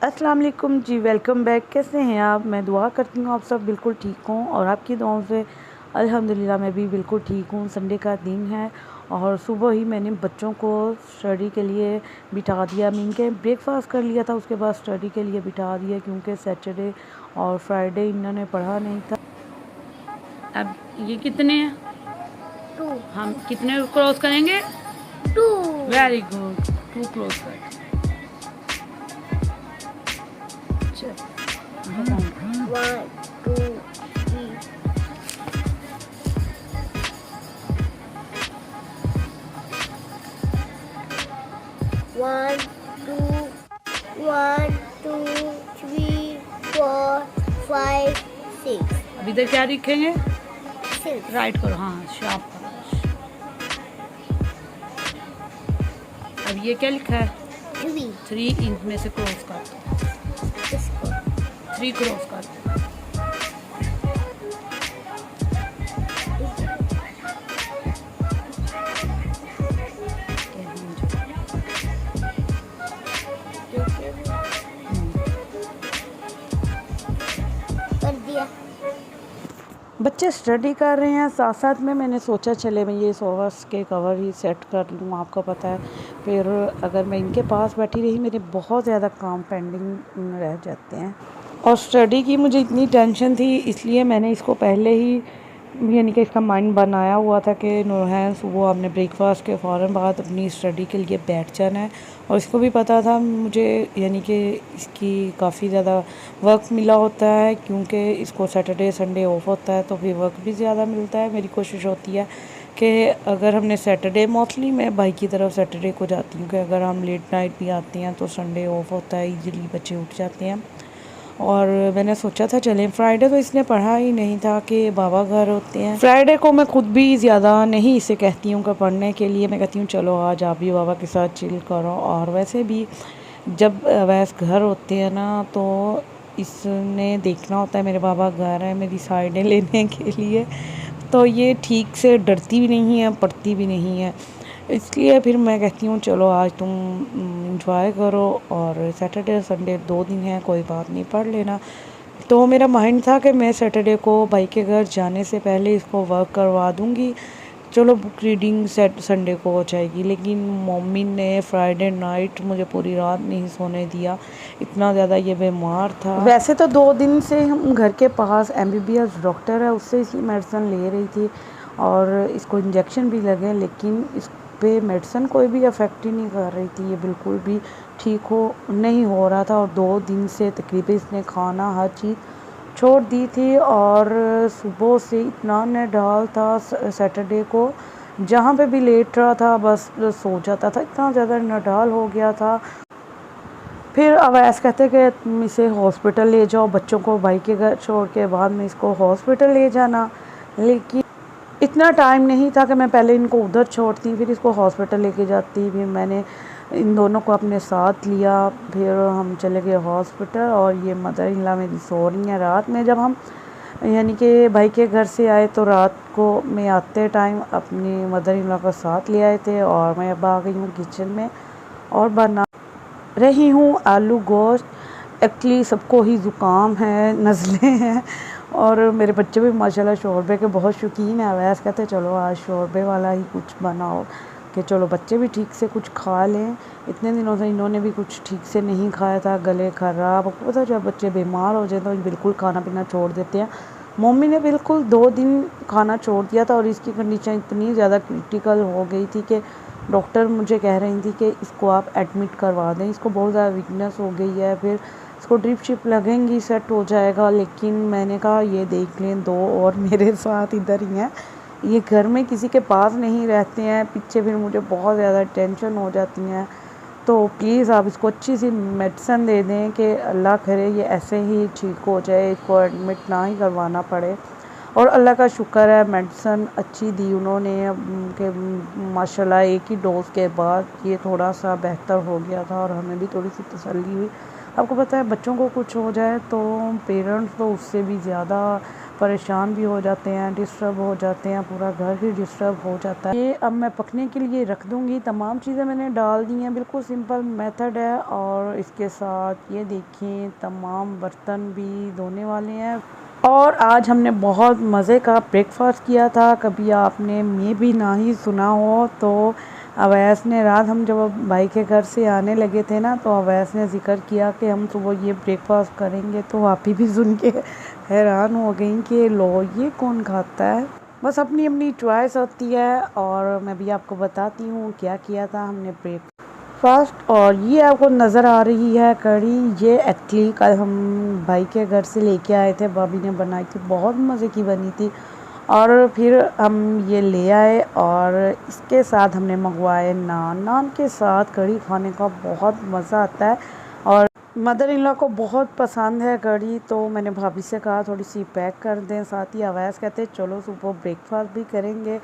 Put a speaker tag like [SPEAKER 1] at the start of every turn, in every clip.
[SPEAKER 1] अस्सलाम वालेकुम जी, welcome back. कैसे हैं आप? मैं दुआ करती हूँ आप सब बिल्कुल ठीक हों और आपकी दुआओं से अल्हम्दुलिल्लाह मैं भी बिल्कुल ठीक हूँ। संडे का दिन है और सुबह ही मैंने बच्चों को स्टडी के लिए बिठा दिया। मीन के ब्रेकफास्ट कर लिया था, उसके बाद स्टडी के लिए बिठा दिया क्योंकि सैटरडे और फ्राइडे इन्होंने पढ़ा नहीं था। अब ये कितने हैं?
[SPEAKER 2] 2
[SPEAKER 1] हम कितने क्रॉस करेंगे?
[SPEAKER 2] 2
[SPEAKER 1] वेरी गुड, 2 क्रॉस कर। चल,
[SPEAKER 2] 1 2 3 1 2 1 2 3 4 5 6
[SPEAKER 1] अब इधर क्या लिखेंगे?
[SPEAKER 2] 6
[SPEAKER 1] राइट करो, हाँ शार्प करो। अब ये क्या लिखा है?
[SPEAKER 2] 3
[SPEAKER 1] 3 इंच में से क्रॉस कर दो।
[SPEAKER 2] इसको
[SPEAKER 1] 3 क्रॉस कर दो।
[SPEAKER 2] कर दिया।
[SPEAKER 1] बच्चे स्टडी कर रहे हैं, साथ साथ में मैंने सोचा चले मैं ये सोवर्स के कवर ही सेट कर लूँ। आपको पता है फिर अगर मैं इनके पास बैठी रही मेरे बहुत ज़्यादा काम पेंडिंग रह जाते हैं और स्टडी की मुझे इतनी टेंशन थी, इसलिए मैंने इसको पहले ही यानी कि इसका माइंड बनाया हुआ था कि नूरहैन सुबह आपने ब्रेकफास्ट के फ़ौरन बाद अपनी स्टडी के लिए बैठ जाना है। और इसको भी पता था मुझे यानी कि इसकी काफ़ी ज़्यादा वर्क मिला होता है क्योंकि इसको सैटरडे संडे ऑफ होता है तो फिर वर्क भी ज़्यादा मिलता है। मेरी कोशिश होती है कि अगर हमने सैटरडे मोस्टली मैं भाई की तरफ सैटरडे को जाती हूँ कि अगर हम लेट नाइट भी आते हैं तो संडे ऑफ होता है, ईज़िली बच्चे उठ जाते हैं। और मैंने सोचा था चलें, फ्राइडे तो इसने पढ़ा ही नहीं था कि बाबा घर होते हैं। फ्राइडे को मैं खुद भी ज़्यादा नहीं इसे कहती हूँ कि पढ़ने के लिए, मैं कहती हूँ चलो आज आप भी बाबा के साथ चिल करो। और वैसे भी जब वैसे घर होते हैं ना तो इसने देखना होता है मेरे बाबा घर हैं मेरी साइडें लेने के लिए, तो ये ठीक से डरती भी नहीं है, पढ़ती भी नहीं है। इसलिए फिर मैं कहती हूँ चलो आज तुम इंजॉय करो और सैटरडे संडे 2 दिन है, कोई बात नहीं, पढ़ लेना। तो मेरा माइंड था कि मैं सैटरडे को भाई के घर जाने से पहले इसको वर्क करवा दूँगी, चलो बुक रीडिंग संडे को हो जाएगी। लेकिन मम्मी ने फ्राइडे नाइट मुझे पूरी रात नहीं सोने दिया, इतना ज़्यादा ये बीमार था। वैसे तो 2 दिन से हम घर के पास MBBS डॉक्टर है, उससे इसकी मेडिसिन ले रही थी और इसको इंजेक्शन भी लगे, लेकिन इस पे मेडिसिन कोई भी अफेक्ट ही नहीं कर रही थी। ये बिल्कुल भी ठीक नहीं हो रहा था और 2 दिन से तकरीबन इसने खाना हर चीज़ छोड़ दी थी। और सुबह से इतना नडाल था सैटरडे को, जहाँ पे भी लेट रहा था बस सो जाता था, इतना ज़्यादा नडाल हो गया था। फिर अवैस कहते कि तुम इसे हॉस्पिटल ले जाओ, बच्चों को भाई के घर छोड़ के बाद में इसको हॉस्पिटल ले जाना। लेकिन इतना टाइम नहीं था कि मैं पहले इनको उधर छोड़ती फिर इसको हॉस्पिटल लेके जाती। फिर मैंने इन दोनों को अपने साथ लिया, फिर हम चले गए हॉस्पिटल। और ये मदर इन लॉ मेरी सो रही हैं। रात में जब हम यानी कि भाई के घर से आए तो रात को मैं आते टाइम अपनी मदर इन लॉ का साथ ले आए थे और मैं अब आ गई हूँ किचन में और बना रही हूँ आलू गोश्त। एक्चुअली सबको ही ज़ुकाम है, नज़लें हैं और मेरे बच्चे भी माशाल्लाह शोरबे के बहुत शौकीन है। वैसे कहते चलो आज शोरबे वाला ही कुछ बनाओ कि चलो बच्चे भी ठीक से कुछ खा लें। इतने दिनों से इन्होंने भी कुछ ठीक से नहीं खाया था, गले ख़राब। पता जब बच्चे बीमार हो जाए तो बिल्कुल खाना पीना छोड़ देते हैं। मम्मी ने बिल्कुल 2 दिन खाना छोड़ दिया था और इसकी कंडीशन इतनी ज़्यादा क्रिटिकल हो गई थी कि डॉक्टर मुझे कह रही थी कि इसको आप एडमिट करवा दें, इसको बहुत ज़्यादा वीकनेस हो गई है, फिर इसको ड्रिप शिप लगेंगी, सेट हो जाएगा। लेकिन मैंने कहा ये देख लें, 2 और मेरे साथ इधर ही हैं, ये घर में किसी के पास नहीं रहते हैं, पीछे फिर मुझे बहुत ज़्यादा टेंशन हो जाती हैं। तो प्लीज़ आप इसको अच्छी सी मेडिसिन दे दें कि अल्लाह करे ये ऐसे ही ठीक हो जाए, इसको एडमिट ना ही करवाना पड़े। और अल्लाह का शुक्र है मेडिसिन अच्छी दी उन्होंने कि माशाल्लाह एक ही डोज के बाद ये थोड़ा सा बेहतर हो गया था और हमें भी थोड़ी सी तसल्ली हुई। आपको पता है बच्चों को कुछ हो जाए तो पेरेंट्स तो उससे भी ज़्यादा परेशान भी हो जाते हैं, डिस्टर्ब हो जाते हैं, पूरा घर ही डिस्टर्ब हो जाता है। ये अब मैं पकने के लिए रख दूँगी। तमाम चीज़ें मैंने डाल दी हैं, बिल्कुल सिंपल मेथड है। और इसके साथ ये देखें तमाम बर्तन भी धोने वाले हैं। और आज हमने बहुत मज़े का ब्रेकफास्ट किया था। कभी आपने मे भी ना ही सुना हो तो अवैस ने रात हम जब भाई के घर से आने लगे थे ना, तो अवैस ने ज़िक्र किया कि हम सुबह ये ब्रेकफास्ट करेंगे। तो आप ही भी सुन के हैरान हो गई कि लो ये कौन खाता है। बस अपनी अपनी चॉइस होती है। और मैं भी आपको बताती हूँ क्या किया था हमने ब्रेकफास्ट। और ये आपको नज़र आ रही है कढ़ी, ये एक्चुअली कल हम भाई के घर से लेके आए थे, भाभी ने बनाई थी, बहुत मज़े की बनी थी। और फिर हम ये ले आए और इसके साथ हमने मंगवाए नान के साथ कढ़ी खाने का बहुत मज़ा आता है। और मदर इन लॉ को बहुत पसंद है कढ़ी, तो मैंने भाभी से कहा थोड़ी सी पैक कर दें। साथ ही अवैस कहते चलो सुबह ब्रेकफास्ट भी करेंगे।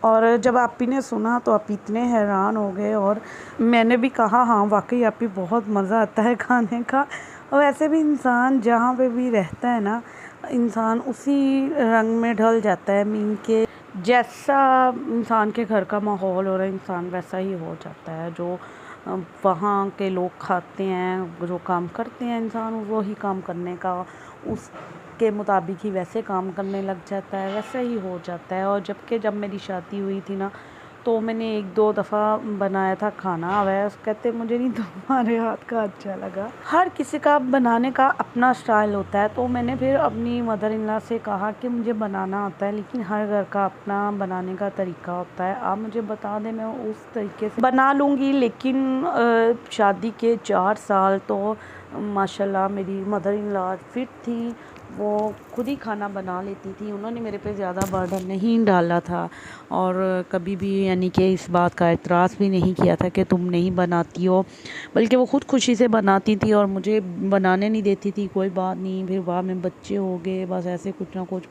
[SPEAKER 1] और जब आपी ने सुना तो आप इतने हैरान हो गए। और मैंने भी कहा हाँ वाकई आपी बहुत मज़ा आता है खाने का। और वैसे भी इंसान जहाँ पे भी रहता है ना, इंसान उसी रंग में ढल जाता है। मीन के जैसा इंसान के घर का माहौल हो रहा है, इंसान वैसा ही हो जाता है। जो वहाँ के लोग खाते हैं, जो काम करते हैं, इंसान वही काम करने का उसके मुताबिक ही वैसे काम करने लग जाता है, वैसा ही हो जाता है। और जब मेरी शादी हुई थी ना, तो मैंने 1-2 दफ़ा बनाया था खाना। वैसे कहते मुझे नहीं तुम्हारे हाथ का अच्छा लगा। हर किसी का बनाने का अपना स्टाइल होता है। तो मैंने फिर अपनी मदर इन लॉ से कहा कि मुझे बनाना आता है, लेकिन हर घर का अपना बनाने का तरीका होता है। आप मुझे बता दें, मैं उस तरीके से बना लूँगी। लेकिन शादी के 4 साल तो माशाल्लाह मेरी मदर इन लॉ फिट थी, वो खुद ही खाना बना लेती थी। उन्होंने मेरे पे ज़्यादा बर्डन नहीं डाला था और कभी भी यानी कि इस बात का एतराज़ भी नहीं किया था कि तुम नहीं बनाती हो, बल्कि वो खुद खुशी से बनाती थी और मुझे बनाने नहीं देती थी। कोई बात नहीं, फिर बाद में बच्चे हो गए, बस ऐसे कुछ ना कुछ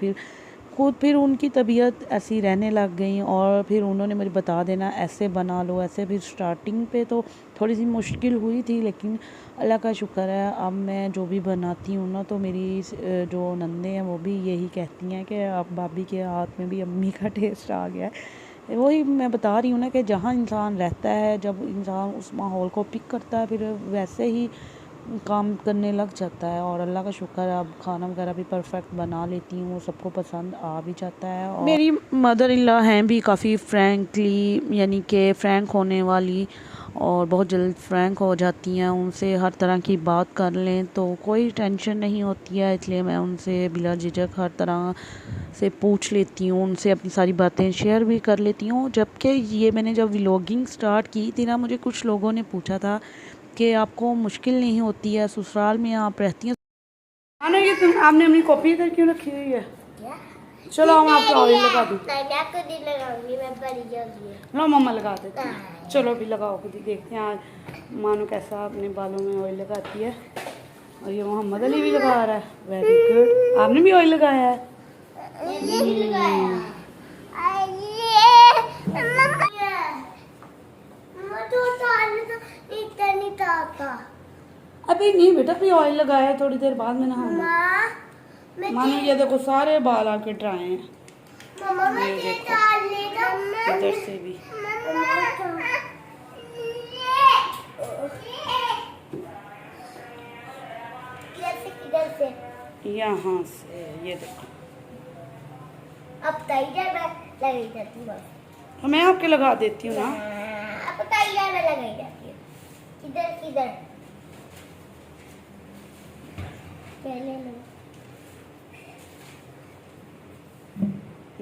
[SPEAKER 1] फिर उनकी तबीयत ऐसी रहने लग गई और फिर उन्होंने मुझे बता देना ऐसे बना लो ऐसे। फिर स्टार्टिंग पे तो थोड़ी सी मुश्किल हुई थी, लेकिन अल्लाह का शुक्र है अब मैं जो भी बनाती हूँ ना, तो मेरी जो नंदे हैं वो भी यही कहती हैं कि अब भाभी के हाथ में भी अम्मी का टेस्ट आ गया है। वही मैं बता रही हूँ ना कि जहाँ इंसान रहता है, जब इंसान उस माहौल को पिक करता है, फिर वैसे ही काम करने लग जाता है। और अल्लाह का शुक्र है अब खाना वगैरह भी परफेक्ट बना लेती हूँ, सबको पसंद आ भी जाता है। और मेरी मदर इन लॉ हैं भी काफ़ी फ्रैंकली, यानी कि फ्रैंक होने वाली, और बहुत जल्द फ्रैंक हो जाती हैं। उनसे हर तरह की बात कर लें तो कोई टेंशन नहीं होती है, इसलिए मैं उनसे बिला झिझक हर तरह से पूछ लेती हूँ, उनसे अपनी सारी बातें शेयर भी कर लेती हूँ। जबकि ये मैंने जब व्लॉगिंग स्टार्ट की थी ना, मुझे कुछ लोगों ने पूछा था कि आपको मुश्किल नहीं होती है, ससुराल में आप रहती हैं।
[SPEAKER 3] आना ये तुम आपने अपनी कॉपी इधर क्यों रखी हुई है? चलो हम आपको ऑयल लगा दी। लो मम्मा लगा देते हैं। चलो अभी लगाओ, खुद ही देखते हैं आज मानो कैसा अपने बालों में ऑयल लगाती है। और ये मोहम्मद अली भी लगा रहा है, वेरी गुड। आपने भी ऑयल लगाया है? अभी नहीं बेटा, अभी ऑयल लगाया है, थोड़ी देर बाद में नहाऊंगा। मानो ये देखो सारे बाल आके ड्राई हैं। ये देखो इधर से भी। यहाँ से ये देखो।
[SPEAKER 2] अब तैयार लगाई जाती है बस।
[SPEAKER 3] तो मैं आपके लगा देती हूँ ना।
[SPEAKER 2] अब तैयार लगाई जाती है। किधर पहले लो।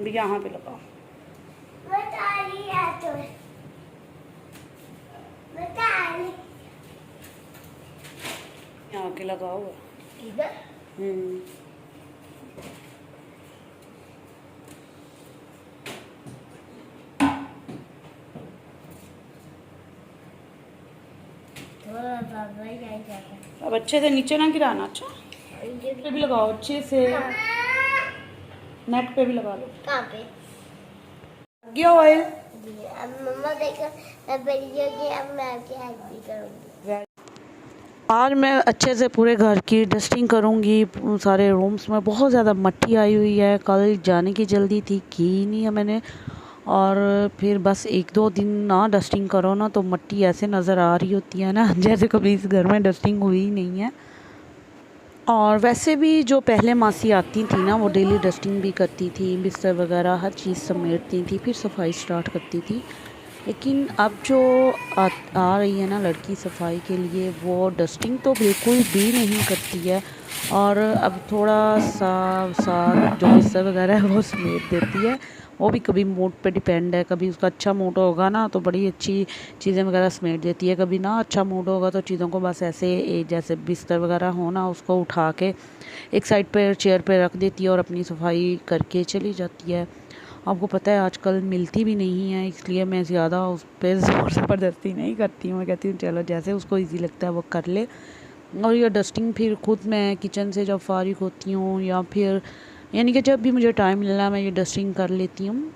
[SPEAKER 3] भी यहाँ पे लगाओ। यहाँ के लगाओ।
[SPEAKER 2] इधर
[SPEAKER 3] अब अच्छे से नीचे ना गिराना। अच्छा पे भी लगाओ अच्छे से, नेक पे भी लगा लो।
[SPEAKER 2] कहाँ पे?
[SPEAKER 3] गया ऑयल।
[SPEAKER 2] अब मम्मा देखो, अब मैं आपकी हेल्प भी करूँगी।
[SPEAKER 1] आज मैं अच्छे से पूरे घर की डस्टिंग करूँगी। सारे रूम्स में बहुत ज़्यादा मट्टी आई हुई है। कल जाने की जल्दी थी, की नहीं है मैंने। और फिर बस 1-2 दिन ना डस्टिंग करो ना तो मट्टी ऐसे नज़र आ रही होती है ना जैसे कभी इस घर में डस्टिंग हुई ही नहीं है। और वैसे भी जो पहले मासी आती थी ना वो डेली डस्टिंग भी करती थी, बिस्तर वगैरह हर चीज़ समेटती थी, फिर सफाई स्टार्ट करती थी। लेकिन अब जो आ रही है ना लड़की सफाई के लिए, वो डस्टिंग तो बिल्कुल भी नहीं करती है। और अब थोड़ा सा जो बिस्तर वगैरह है वो समेट देती है। वो भी कभी मूड पे डिपेंड है, कभी उसका अच्छा मूड होगा ना तो बड़ी अच्छी चीज़ें वगैरह समेट देती है, कभी ना अच्छा मूड होगा तो चीज़ों को बस ऐसे जैसे बिस्तर वगैरह हो ना उसको उठा के एक साइड पर चेयर पे रख देती है और अपनी सफाई करके चली जाती है। आपको पता है आजकल मिलती भी नहीं है, इसलिए मैं ज़्यादा उस पर ज़ोर ज़बरदस्ती नहीं करती हूँ। मैं कहती हूँ चलो जैसे उसको इजी लगता है वो कर ले। और ये डस्टिंग फिर खुद मैं किचन से जब फारिग होती हूँ या फिर यानी कि जब भी मुझे टाइम मिला मैं ये डस्टिंग कर लेती हूँ।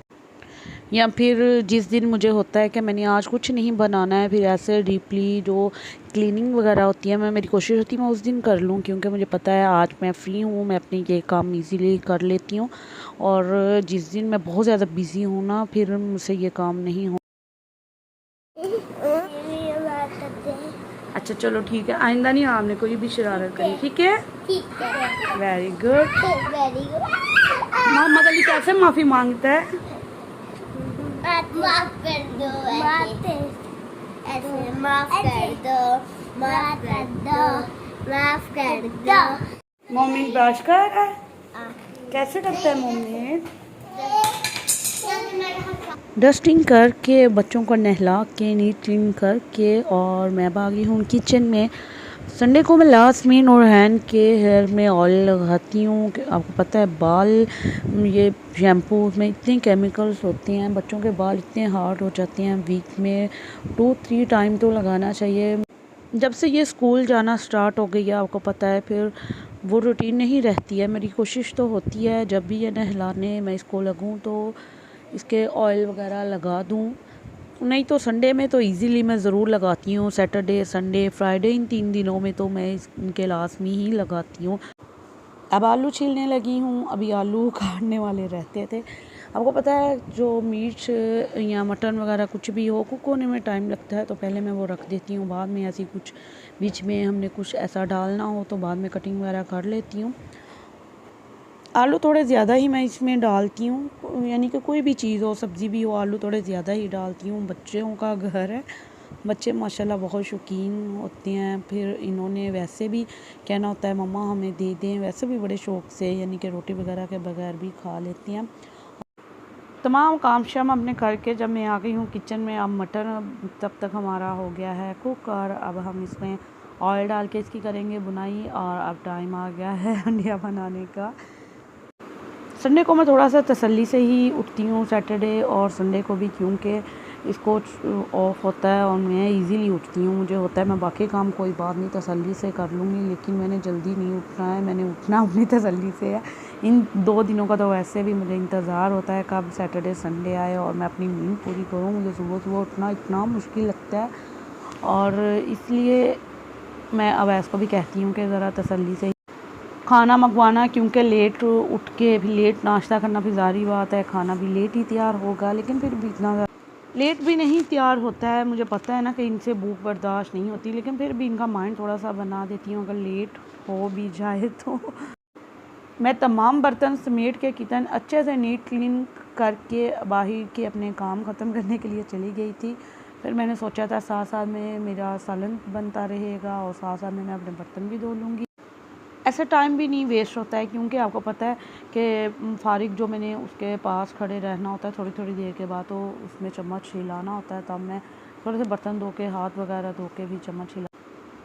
[SPEAKER 1] या फिर जिस दिन मुझे होता है कि मैंने आज कुछ नहीं बनाना है, फिर ऐसे डीपली जो क्लीनिंग वगैरह होती है, मेरी कोशिश होती है मैं उस दिन कर लूँ, क्योंकि मुझे पता है आज मैं फ्री हूँ, मैं अपनी ये काम इजीली कर लेती हूँ। और जिस दिन मैं बहुत ज़्यादा बिज़ी हूँ ना फिर मुझसे ये काम नहीं हो। अच्छा चलो ठीक है, आइंदा नहीं आपने कोई भी शरारत करी, ठीक है?
[SPEAKER 2] ठीक है,
[SPEAKER 1] very good.
[SPEAKER 2] Very good.
[SPEAKER 1] Mohammed Ali कैसे माफ़ी मांगता है?
[SPEAKER 2] माफ कर दो, ऐसे माफ कर दो, माफ कर दो, माफ कर दो।
[SPEAKER 1] मम्मी ब्रश कर रहा है, कैसे करता है मम्मी? डस्टिंग करके बच्चों को नहला के नीट क्लीन करके और मैं भागी हूँ किचन में। संडे को मैं लास्ट में नूरहान के हेयर में ऑयल लगाती हूँ। आपको पता है बाल ये शैम्पू में इतने केमिकल्स होते हैं, बच्चों के बाल इतने हार्ड हो जाते हैं। वीक में 2-3 टाइम तो लगाना चाहिए। जब से ये स्कूल जाना स्टार्ट हो गई है आपको पता है फिर वो रूटीन नहीं रहती है। मेरी कोशिश तो होती है जब भी ये नहलाने मैं इसको लगूँ तो इसके ऑयल वगैरह लगा दूँ, नहीं तो संडे में तो इजीली मैं ज़रूर लगाती हूँ। सैटरडे संडे फ्राइडे इन 3 दिनों में तो मैं इनके लास्ट में ही लगाती हूँ। अब आलू छीलने लगी हूँ, अभी आलू काटने वाले रहते थे। आपको पता है जो मीट या मटन वगैरह कुछ भी हो कुक होने में टाइम लगता है, तो पहले मैं वो रख देती हूँ, बाद में ऐसी कुछ बीच में हमने कुछ ऐसा डालना हो तो बाद में कटिंग वगैरह कर लेती हूँ। आलू थोड़े ज़्यादा ही मैं इसमें डालती हूँ, यानी कि कोई भी चीज़ हो सब्ज़ी भी हो आलू थोड़े ज़्यादा ही डालती हूँ। बच्चों का घर है, बच्चे माशाल्लाह बहुत शौकीन होते हैं। फिर इन्होंने वैसे भी कहना होता है मम्मा हमें दे दें, वैसे भी बड़े शौक़ से यानी कि रोटी वगैरह के बगैर भी खा लेते हैं। तमाम काम शाम अपने करके जब मैं आ गई हूँ किचन में, अब मटन तब तक हमारा हो गया है कुक और अब हम इसमें ऑयल डाल के इसकी करेंगे बुनाई। और अब टाइम आ गया है अंडिया बनाने का। संडे को मैं थोड़ा सा तसल्ली से ही उठती हूँ, सैटरडे और संडे को भी, क्योंकि इसको ऑफ होता है और मैं इजीली उठती हूँ। मुझे होता है मैं बाकी काम कोई बात नहीं तसल्ली से कर लूँगी, लेकिन मैंने जल्दी नहीं उठना है, मैंने उठना अपनी तसल्ली से है। इन 2 दिनों का तो वैसे भी मुझे इंतज़ार होता है कब सैटरडे संडे आए और मैं अपनी नींद पूरी करूँ। मुझे सुबह सुबह उठना इतना मुश्किल लगता है और इसलिए मैं अवैस को भी कहती हूँ कि ज़रा तसल्ली से खाना मंगवाना, क्योंकि लेट उठ के फिर लेट नाश्ता करना फिर ज़ाहिर बात है खाना भी लेट ही तैयार होगा, लेकिन फिर भी इतना लेट भी नहीं तैयार होता है। मुझे पता है ना कि इनसे भूख बर्दाश्त नहीं होती, लेकिन फिर भी इनका माइंड थोड़ा सा बना देती हूँ अगर लेट हो भी जाए तो। मैं तमाम बर्तन समेट के किचन अच्छे से नीट क्लीन करके बाहर के अपने काम ख़त्म करने के लिए चली गई थी। फिर मैंने सोचा था साथ साथ में मेरा सालन बनता रहेगा और साथ साथ में मैं अपने बर्तन भी धो लूँगी। ऐसा टाइम भी नहीं वेस्ट होता है, क्योंकि आपको पता है कि फारिग जो मैंने उसके पास खड़े रहना होता है थोड़ी थोड़ी देर के बाद, तो उसमें चम्मच हिलाना होता है, तब मैं थोड़े से बर्तन धो के हाथ वगैरह धो के भी चम्मच हिला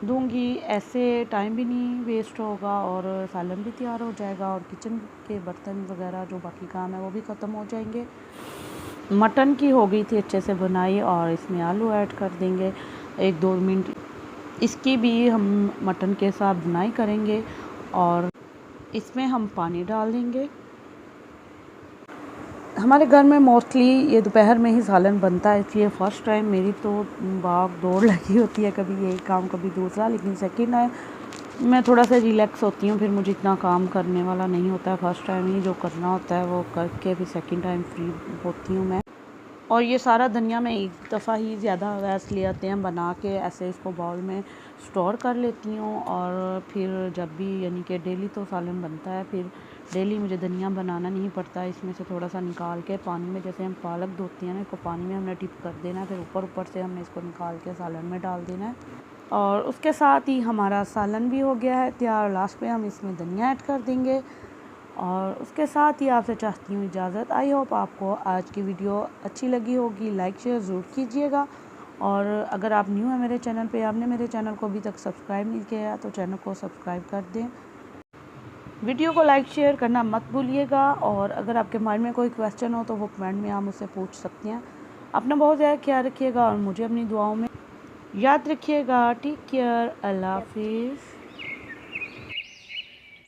[SPEAKER 1] दूँगी। ऐसे टाइम भी नहीं वेस्ट होगा और सालन भी तैयार हो जाएगा और किचन के बर्तन वगैरह जो बाकी काम है वो भी ख़त्म हो जाएंगे। मटन की हो गई थी अच्छे से बनाई और इसमें आलू ऐड कर देंगे 1-2 मिनट, इसकी भी हम मटन के साथ बुनाई करेंगे और इसमें हम पानी डाल देंगे। हमारे घर में मोस्टली ये दोपहर में ही सालन बनता है, इसलिए फ़र्स्ट टाइम मेरी तो भाग दौड़ लगी होती है, कभी यही काम कभी दूसरा, लेकिन सेकंड टाइम मैं थोड़ा सा रिलैक्स होती हूँ, फिर मुझे इतना काम करने वाला नहीं होता है। फ़र्स्ट टाइम ही जो करना होता है वो करके फिर सेकंड टाइम फ्री होती हूँ मैं। और ये सारा धनिया मैं एक दफ़ा ही ज़्यादा वैस ले आते हैं बना के, ऐसे इसको बाउल में स्टोर कर लेती हूँ। और फिर जब भी यानी कि डेली तो सालन बनता है, फिर डेली मुझे धनिया बनाना नहीं पड़ता। इसमें से थोड़ा सा निकाल के पानी में, जैसे हम पालक धोते हैं ना, इसको पानी में हमने डिप कर देना है, फिर ऊपर से हमने इसको निकाल के सालन में डाल देना है। और उसके साथ ही हमारा सालन भी हो गया है तैयार। लास्ट में हम इसमें धनिया ऐड कर देंगे और उसके साथ ही आपसे चाहती हूँ इजाज़त। आई होप आपको आज की वीडियो अच्छी लगी होगी। लाइक शेयर ज़रूर कीजिएगा। और अगर आप न्यू हैं मेरे चैनल पे, आपने मेरे चैनल को अभी तक सब्सक्राइब नहीं किया तो चैनल को सब्सक्राइब कर दें। वीडियो को लाइक शेयर करना मत भूलिएगा। और अगर आपके माइंड में कोई क्वेश्चन हो तो वो कमेंट में आप मुझसे पूछ सकते हैं। अपना बहुत ज़्यादा ख्याल रखिएगा और मुझे अपनी दुआओं में याद रखिएगा। Take care. अल्लाह हाफिज़।